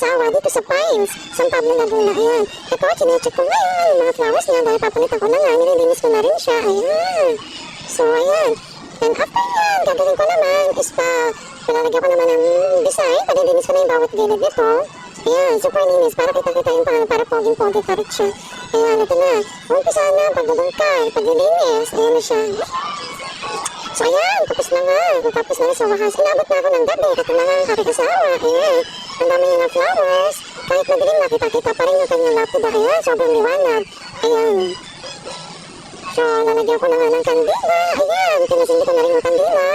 mag-asawa dito sa Pines, San Pablo, Laguna. Ayan. Ito, chinecheck ko ngayon yung mga flowers niya dahil papalitan ko na nga, nililinis ko na rin siya. Ayan. So, ayan. And after yan, gagawin ko naman is palalagyan ko naman ng design, palilinis ko na yung bawat gilid nito. Ayan, super linis, para kita-kita yung para poging-pogi ka rin siya. Ayan, ito na. Umpisa na, pagbabangkay, paglilinis, ayan na siya. So ayan, tapos na nga. Tapos na sa wakas. Inabot na ako ng gabi. Ito na nga ang aking asawa. Ayan. Ang dami niya ng flowers. Kahit madilim, nakita-kita pa rin yung kanyang laptop. Ayan, sobrang liwanag. Ayan. So, lalagyan ko na nga ng kandila. Ayan, pinasindi ko na rin yung kandila.